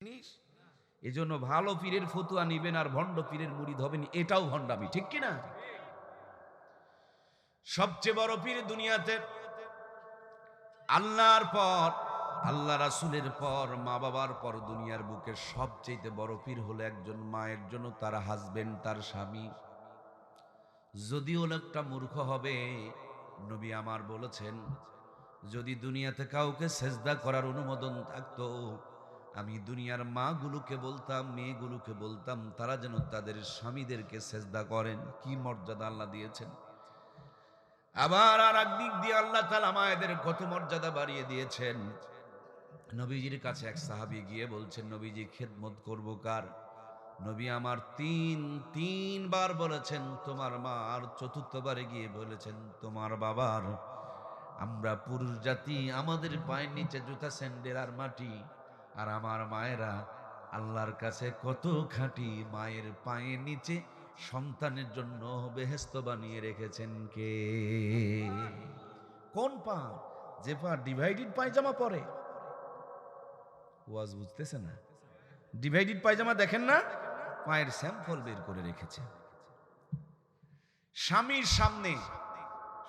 জিনিস। এজন্য ভালো পীরের ফতুয়া নিবেন আর ভণ্ড পীরের মুরিদ হবেন, এটাও ভণ্ডামি, ঠিক কিনা? সবচেয়ে বড় পীর দুনিয়াতে আল্লাহর পর, আল্লাহ রাসূলের পর, মা বাবার পর দুনিয়ার বুকে সবচেয়ে বড় পীর হলো একজন মায়ের জন্য তার হাজবেন্ড, তার স্বামী। যদিও লোকটা মূর্খ হবে, নবী আমার বলেছেন, যদি দুনিয়াতে কাউকে সেজদা করার অনুমোদন থাকতো, আমি দুনিয়ার মাগুলোকে বলতাম, মেয়েগুলোকে বলতাম, তারা যেন তাদের স্বামীদেরকে সেজদা করেন। কি মর্যাদা আল্লাহ দিয়েছেন! আবার আর একদিক দিয়ে আল্লাহ তাআলা মায়েদের কত মর্যাদা বাড়িয়ে দিয়েছেন। নবীজির কাছে এক সাহাবী গিয়ে বলছেন, নবীজি খেদমত করব কার? নবী আমার তিনবার বলেছেন তোমার মা, আর চতুর্থবারে গিয়ে বলেছেন তোমার বাবার। আমরা পুরুষ জাতি, আমাদের পায়ের নিচে জুতা, স্যান্ডেল আর মাটি, আর আমার মায়েরা আল্লাহর কাছে কত খাঁটি। মায়ের পায়ের নিচে সন্তানের জন্য বেহেশত বানিয়ে রেখেছেন কে? কোন পা? যে পা ডিভাইডেড পায়জামা পরে। ওয়াজ বুঝতেছে না? ডিভাইডেড পায়জামা দেখেন না? পায়ের স্যাম্পল বের করে রেখেছে। স্বামীর সামনে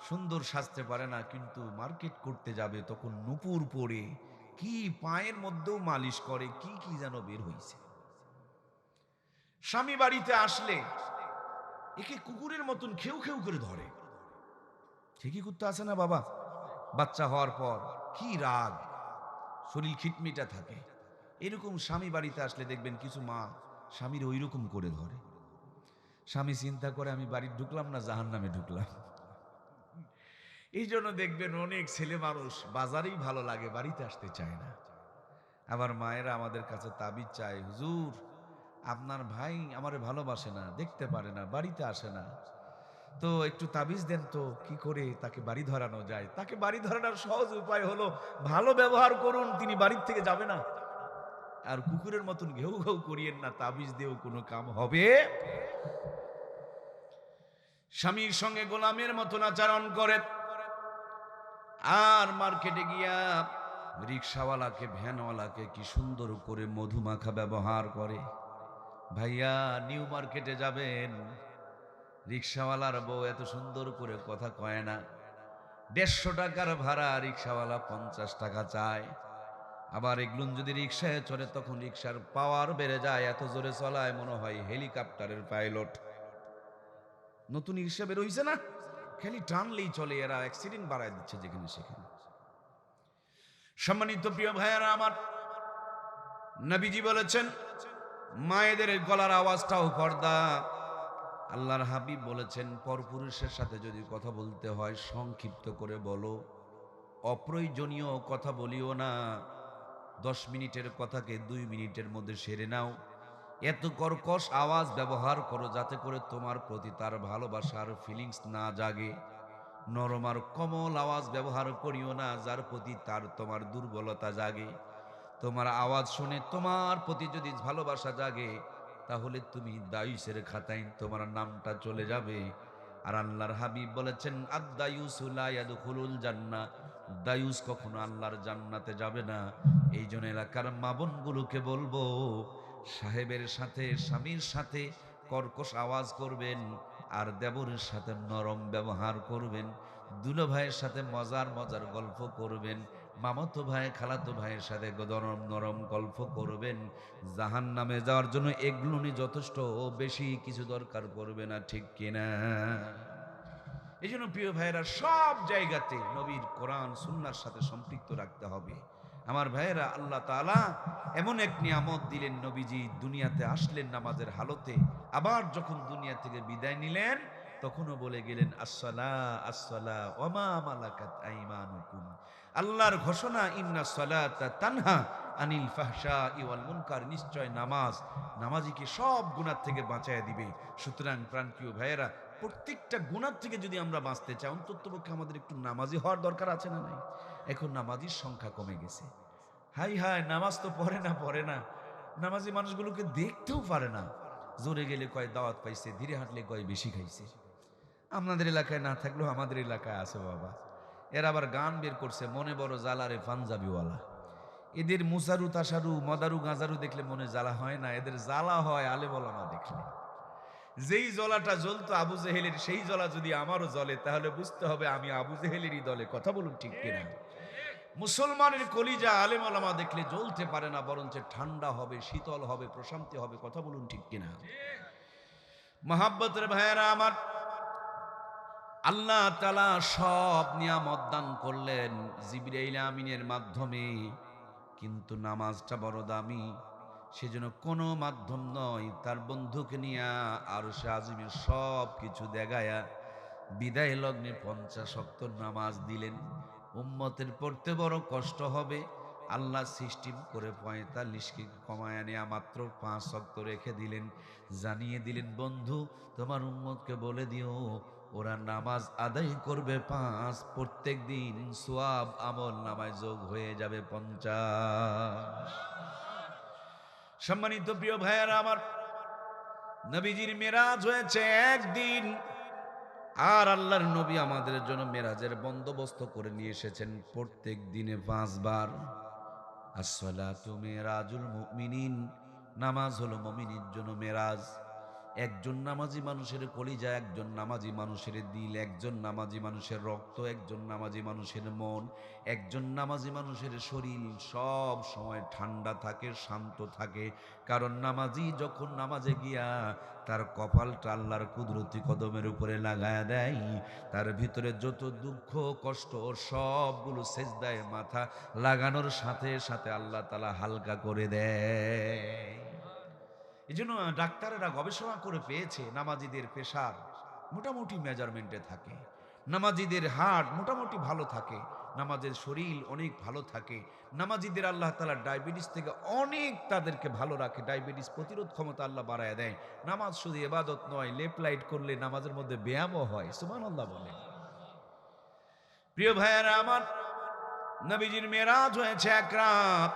সুন্দর সাজতে পারে না, কিন্তু মার্কেট করতে যাবে তখন নুপুর পরে কি পায়ের মধ্যেও মালিশ করে, কি কি যেন বের হইছে। স্বামী বাড়িতে আসলে একে কুকুরের মতন খেউ খেউ করে ধরে। ঠিকই করতে আসে না বাবা? বাচ্চা হওয়ার পর কি রাগ, শরীর খিটমিটা থাকে। এরকম স্বামী বাড়িতে আসলে দেখবেন কিছু মা স্বামীর ওই রকম করে ধরে। স্বামী চিন্তা করে আমি বাড়ি ঢুকলাম না জাহান্নামে ঢুকলাম। এই জন্য দেখবেন অনেক ছেলে মানুষ বাজারেই ভালো লাগে, বাড়িতে আসতে চায় না। আবার মায়েরা আমাদের কাছে তাবিজ চায়, হুজুর আপনার ভাই আমারে ভালোবাসে না, দেখতে পারে না, বাড়িতে আসে না, তো একটু তাবিজ দেন তো, কি করে তাকে বাড়ি ধরানো যায়? তাকে বাড়ি ধরানোর সহজ উপায় হলো ভালো ব্যবহার করুন, তিনি বাড়ির থেকে যাবে না। আর কুকুরের মতন ঘেউ ঘেউ করিয়েন না, তাবিজ দিয়েও কোনো কাম হবে। স্বামীর সঙ্গে গোলামের মতন আচরণ করে, আর মার্কেটে গিয়া রিক্সাওয়ালাকে, ভ্যানওয়ালাকে কি সুন্দর করে মধুমাখা ব্যবহার করে। ভাইয়া নিউ মার্কেটে যাবেন, রিক্সাওয়ালার বউ এত সুন্দর করে কথা কয় না। 150 টাকার ভাড়া, রিক্সাওয়ালা 50 টাকা চায়। আবার এগুলো যদি রিক্সায় চলে তখন রিক্সার পাওয়ার বেড়ে যায়, এত জোরে চলায় মনে হয় হেলিকপ্টারের পাইলট। নতুন রিক্সা বের হইছে না, খালি টানলেই চলে, এরা অ্যাক্সিডেন্ট বাড়ায় দিচ্ছে যেখানে সেখানে। সম্মানিত প্রিয় ভাইয়ারা আমার, নবীজি বলেছেন মায়েদের গলার আওয়াজটাও পর্দা। আল্লাহর হাবিব বলেছেন পরপুরুষের সাথে যদি কথা বলতে হয় সংক্ষিপ্ত করে বলো, অপ্রয়োজনীয় কথা বলিও না। 10 মিনিটের কথাকে 2 মিনিটের মধ্যে সেরে নাও। এত কর্কশ আওয়াজ ব্যবহার করো যাতে করে তোমার প্রতি তার ভালোবাসার ফিলিংস না জাগে। নরম আর কোমল আওয়াজ ব্যবহার করিও না যার প্রতি তার তোমার দুর্বলতা জাগে। তোমার আওয়াজ শুনে তোমার প্রতি যদি ভালোবাসা জাগে, তাহলে তুমি দায়ুসের খাতায় তোমার নামটা চলে যাবে। আর আল্লাহর হাবিব বলেছেন আদ-দায়ুসু লা ইয়াদখুলুল জান্নাহ, দায়ুস কখনো আল্লাহর জান্নাতে যাবে না। এই জন্য এলাকার মা বোনগুলোকে বলবো, সাহেবের সাথে, স্বামীর সাথে কর্কশ আওয়াজ করবেন, আর দেবরের সাথে নরম ব্যবহার করবেন, দুলো ভাইয়ের সাথে মজার মজার গল্প করবেন, মামাতো ভাই খালাতো ভাইয়ের সাথে নরম নরম গল্প করবেন। জাহান্নামে যাওয়ার জন্য এগুলোই যথেষ্ট, বেশি কিছু দরকার পড়বে না, ঠিক কিনা? এই জন্য প্রিয় ভাইয়েরা সব জায়গাতে নবীর কোরআন সুন্নাহর সাথে সম্পৃক্ত রাখতে হবে। আমার ভাইয়েরা, আল্লাহ তাআলা এমন এক নিয়ামত দিলেন, নবীজি দুনিয়াতে আসলেন নামাজের হালতে, আবার যখন দুনিয়া থেকে বিদায় নিলেন তখনও বলে গেলেন আসসালা আসসালা ওয়া মা মালাকাত আইমানুকুম। আল্লাহর ঘোষণা, ইন্না সালাতা তানহা আনিল ফাহশাই ওয়াল মুনকার, নিশ্চয় নামাজ নামাজিকে সব গুনাহ থেকে বাঁচায় দিবে। সুতরাং প্রাণপ্রিয় ভাইয়েরা, প্রত্যেকটা গুনাহ থেকে যদি আমরা বাঁচতে চাই, অন্ততপক্ষে আমাদের একটু নামাজি হওয়ার দরকার আছে না নাই? এখন নামাজির সংখ্যা কমে গেছে। হাই হাই, নামাজ তো পড়ে না, নামাজি মানুষগুলোকে দেখতেও পারে না। জোরে গেলে কয় দাওয়াত পাইছে, ধীরে হাঁটলে কয় বেশি খাইছে। আপনাদের এলাকায় না থাকলেও আমাদের এলাকায় আছে বাবা। এরা আবার গান বের করছে, মনে বড় জালারে পাঞ্জাবিওয়ালা। এদের মুসারু তাসারু মদারু গাঁজারু দেখলে মনে জ্বালা হয় না, এদের জ্বালা হয় আলেম ওলামা দেখলে। যেই জ্বলাটা জ্বলতো আবু জেহেলের, সেই জ্বলা যদি আমারও জ্বলে তাহলে বুঝতে হবে আমি আবু জেহেলেরই দলে। কথা বলুন ঠিক কিনা? মুসলমানের কলিজা আলেম ওলামা দেখলে জ্বলতে পারে না, বরঞ্চ ঠান্ডা হবে, শীতল হবে, প্রশান্তি হবে। কথা বলুন ঠিক কিনা? মহাব্বতের ভাইয়েরা আমার, আল্লাহ তাআলা সব নিয়ামত দান করলেন জিবরাইল আমিনের মাধ্যমে, কিন্তু নামাজটা বড় দামি। সেজন্য কোনো মাধ্যম নয়, তার বন্ধুকে নিয়ে আরশে আজিমের সব কিছু দেখায়া বিদায় লগ্নে 50 ওয়াক্ত নামাজ দিলেন। উম্মতের পড়তে বড় কষ্ট হবে, আল্লাহ সিস্টেম করে 45কে কমায় নেয়া মাত্র 5 ওয়াক্ত রেখে দিলেন। জানিয়ে দিলেন, বন্ধু তোমার উম্মতকে বলে দিও ওরা নামাজ আদায় করবে 5, প্রত্যেক দিন সওয়াব আমল নামায় যোগ হয়ে যাবে 50। সম্মানিত প্রিয় ভাইয়েরা আমার, নবীজির মেরাজ হয়েছে একদিন, আর আল্লাহর নবী আমাদের জন্য মেরাজের বন্দোবস্ত করে নিয়ে এসেছেন প্রত্যেক দিনে 5 বার। আসসালাতু মেরাজুল মুমিনিন, নামাজ হলো মুমিনের জন্য মেরাজ। একজন নামাজি মানুষের কলিজা, একজন নামাজি মানুষের দিল, একজন নামাজি মানুষের রক্ত, একজন নামাজি মানুষের মন, একজন নামাজি মানুষের শরীর সব সময় ঠান্ডা থাকে, শান্ত থাকে। কারণ নামাজি যখন নামাজে গিয়া তার কপালটা আল্লাহর কুদরতি কদমের উপরে লাগায়া দেয়, তার ভিতরে যত দুঃখ কষ্ট সবগুলো সেজদায় মাথা লাগানোর সাথে সাথে আল্লাহ তাআলা হালকা করে দেয়। এই জন্য ডাক্তারেরা গবেষণা করে পেয়েছে নামাজিদের প্রেশার মোটামুটি মেজারমেন্টে থাকে, নামাজিদের হার্ট মোটামুটি ভালো থাকে, নামাজের শরীর অনেক ভালো থাকে। নামাজিদের আল্লাহ তাআলা ডায়াবেটিস থেকে অনেক তাদেরকে ভালো রাখে, ডায়াবেটিস প্রতিরোধ ক্ষমতা আল্লাহ বাড়ায় দেয়। নামাজ শুধু ইবাদত নয়, লেফট লাইট করলে নামাজের মধ্যে ব্যায়ামও হয়। সুবহানাল্লাহ বলেন। প্রিয় ভাইয়েরা আমার, নবীজির মেরাজ হয়েছে এক রাত,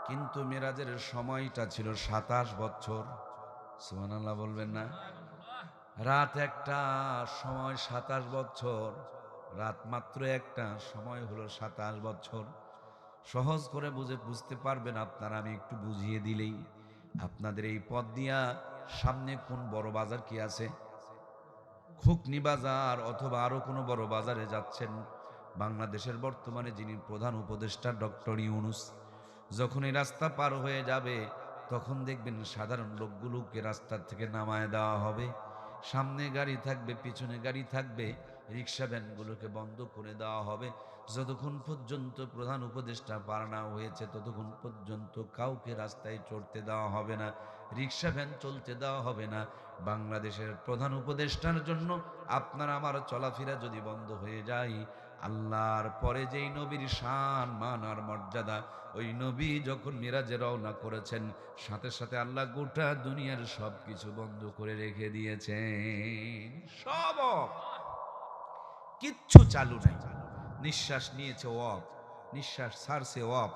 কিন্তু মেরাজের সময়টা ছিল 27 বছর। সুবহানাল্লাহ বলবেন না? রাত একটা, সময় 27 বছর। রাত মাত্র একটা, সময় হলো 27 বছর। সহজ করে বুঝতে পারবেন আপনারা, আমি একটু বুঝিয়ে দিলেই। আপনাদের এই পথ দিয়া সামনে কোন বড় বাজার কি আছে? খুকনি বাজার অথবা আরো কোনো বড় বাজারে যাচ্ছেন। বাংলাদেশের বর্তমানে যিনি প্রধান উপদেষ্টা ডক্টর ইউনূস, যখন এই রাস্তা পার হয়ে যাবে তখন দেখবেন সাধারণ লোকগুলোকে রাস্তা থেকে নামায় দেওয়া হবে। সামনে গাড়ি থাকবে, পিছনে গাড়ি থাকবে, রিক্সা ভ্যানগুলোকে বন্ধ করে দেওয়া হবে। যতক্ষণ পর্যন্ত প্রধান উপদেষ্টা পার না হয়েছে ততক্ষণ পর্যন্ত কাউকে রাস্তায় চড়তে দেওয়া হবে না, রিক্সা ভ্যান চলতে দেওয়া হবে না। বাংলাদেশের প্রধান উপদেষ্টার জন্য আপনার আমার চলাফেরা যদি বন্ধ হয়ে যায়, আল্লাহর পরে যেই নবীর শান মান আর মর্যাদা, ওই নবী যখন মিরাজে রওনা করেছেন সাথে সাথে আল্লাহ গোটা দুনিয়ার সব কিছু বন্ধ করে রেখে দিয়েছেন। সব অফ, কিচ্ছু চালু নাই। নিঃশ্বাস নিয়েছে অফ, নিঃশ্বাস ছাড়ছে অফ,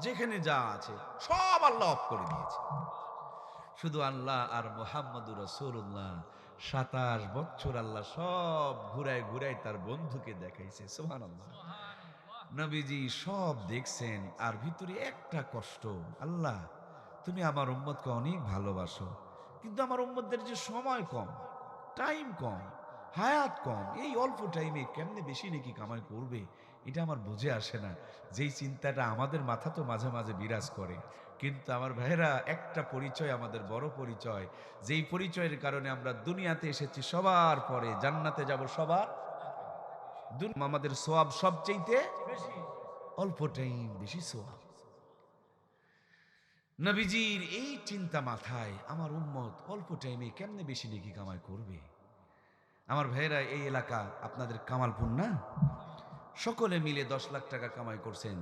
যেখানে যা আছে সব আল্লাহ অফ করে দিয়েছে। শুধু আল্লাহ আর মুহাম্মদুর রাসূলুল্লাহ 27 বছর আল্লাহ সব ঘুরায় ঘুরায় তার বন্ধুকে দেখাইছে। সুবহানাল্লাহ। নবীজি সব দেখছেন, আর ভিতরে একটা কষ্ট, আল্লাহ তুমি আমার উম্মতকে অনেক ভালোবাসো, কিন্তু আমার উম্মতদের যে সময় কম, টাইম কম, হায়াত কম, এই অল্প টাইমে কেমনে বেশি নাকি কামাই করবে, এটা আমার বুঝে আসে না। যেই চিন্তাটা আমাদের মাথা তো মাঝে মাঝে বিরাজ করে। কিন্তু আমার ভাইয়েরা, একটা পরিচয় আমাদের বড় পরিচয়, যেই পরিচয়ের কারণে আমরা দুনিয়াতে এসেছি সবার পরে, জান্নাতে যাব সবার। আমাদের সোয়াব সবচেয়ে অল্প টাইম বেশি সোয়াব। নবীজির এই চিন্তা মাথায়, আমার উম্মত অল্প টাইমে কেমনে বেশি নেকি কামাই করবে। আমার ভাইয়েরা, এই এলাকা আপনাদের কামালপুর না? সকলে মিলে 10 লাখ টাকা কামাই করছেন,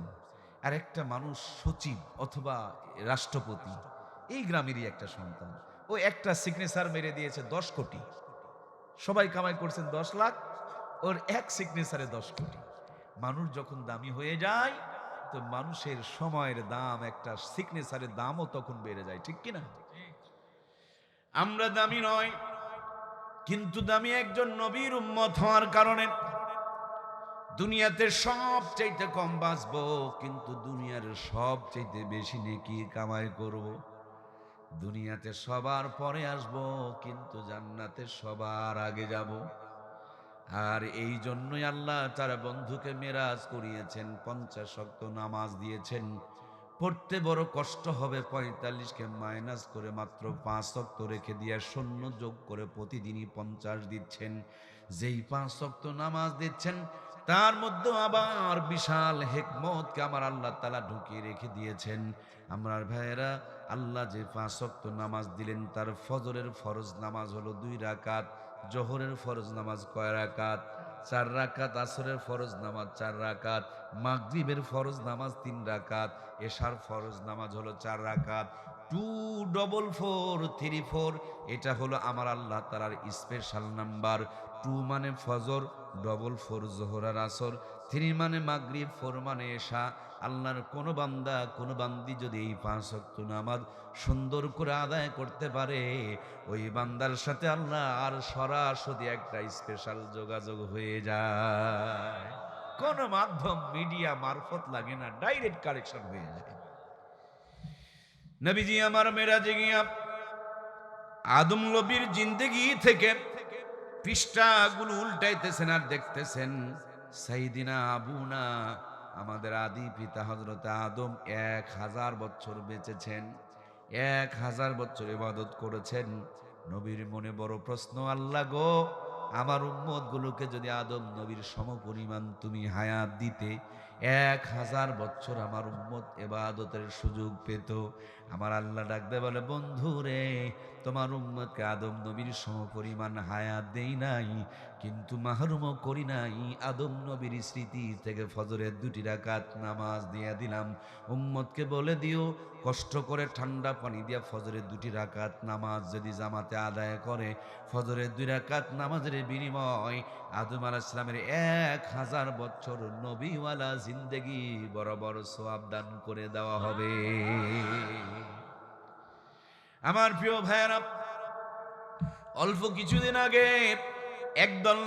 আর একটা মানুষ সচিব অথবা রাষ্ট্রপতি, এই গ্রামেরই একটা সন্তান, ও একটা সিগনেচার মেরে দিয়েছে 10 কোটি। সবাই কামাই করছেন 10 লাখ, ওর এক সিগনেচারে 10 কোটি। মানুষ যখন দামি হয়ে যায় তো মানুষের সময়ের দাম, একটা সিগনেচারের দামও তখন বেড়ে যায়, ঠিক কিনা? আমরা দামি নয়, কিন্তু দামি একজন নবীর উম্মত হওয়ার কারণে দুনিয়াতে সবচাইতে কম বাঁচবো, কিন্তু দুনিয়ার সবচাইতে বেশি নেকি কামাই করব। দুনিয়াতে সবার পরে আসব, কিন্তু জান্নাতে সবার আগে যাব। আর এই জন্যই আল্লাহ তার বন্ধুকে মেরাজ করিয়েছেন, 50 ওয়াক্ত নামাজ দিয়েছেন। পড়তে বড় কষ্ট হবে, 45কে মাইনাস করে মাত্র 5 ওয়াক্ত রেখে দিয়ে শূন্য যোগ করে প্রতিদিনই 50 দিচ্ছেন। যেই 5 ওয়াক্ত নামাজ দিচ্ছেন, তার মধ্যে আবার বিশাল হেকমতকে আমার আল্লাহ তাআলা ঢুকিয়ে রেখে দিয়েছেন। আমার ভাইয়েরা, আল্লাহ যে 5 ওয়াক্ত নামাজ দিলেন, তার ফজরের ফরজ নামাজ হলো 2 রাকাত, জোহরের ফরজ নামাজ কয় রাকাত? 4 রাকাত, আসরের ফরজ নামাজ 4 রাকাত, মাগরিবের ফরজ নামাজ 3 রাকাত, এশার ফরজ নামাজ হলো 4 রাকাত। 2 ডবল 4 3 4, এটা হলো আমার আল্লাহ তাআলার স্পেশাল নাম্বার। 2 মানে ফজর, ডবল 4 জোহর আর আসর, 3 মানে মাগরিব, 4 মানে এশা। আল্লাহর কোন বান্দা কোন বান্দি যদি এই 5 ওয়াক্ত নামাজ সুন্দর করে আদায় করতে পারে, ওই বান্দার সাথে আল্লাহ আর সরাসরি একটা স্পেশাল যোগাযোগ হয়ে যায়। কোন মাধ্যম মিডিয়া মারফত লাগে না, ডাইরেক্ট কানেকশন হয়ে যায়। নবীজি আমার মেরাজে গিয়া আদম নবীর জিন্দেগি থেকে পৃষ্ঠাগুলো উল্টাইতেছেন আর দেখতেছেন সাইদিনা আবুনা, আমাদের আদি পিতা হযরত আদম 1000 বছর বেঁচেছেন, 1000 বছর ইবাদত করেছেন। নবীর মনে বড় প্রশ্ন, আল্লাহ গো, আমার উম্মত গুলোকে যদি আদম নবীর সমপরিমাণ তুমি হায়াত দিতে, 1000 বছর আমার উম্মত ইবাদতের সুযোগ পেত। আমার আল্লাহ ডাকতে বলে, বন্ধু রে, তোমার উম্মতকে আদম নবীর সমপরিমাণ হায়াত দেই নাই, কিন্তু মাহরুমও করি নাই। আদম নবীর স্মৃতি থেকে ফজরের 2 রাকাত নামাজ দিয়ে দিলাম। উম্মতকে বলে দিও, কষ্ট করে ঠান্ডা পানি দিয়া ফজরের 2 রাকাত নামাজ যদি জামাতে আদায় করে, ফজরের 2 রাকাত নামাজের বিনিময় আদম আলাইহিস সালামের 1000 বছর নবীওয়ালা জিন্দেগি বরাবর সওয়াব দান করে দেওয়া হবে। আমার প্রিয় ভাইয়েরা, অল্প কিছুদিন আগে একদল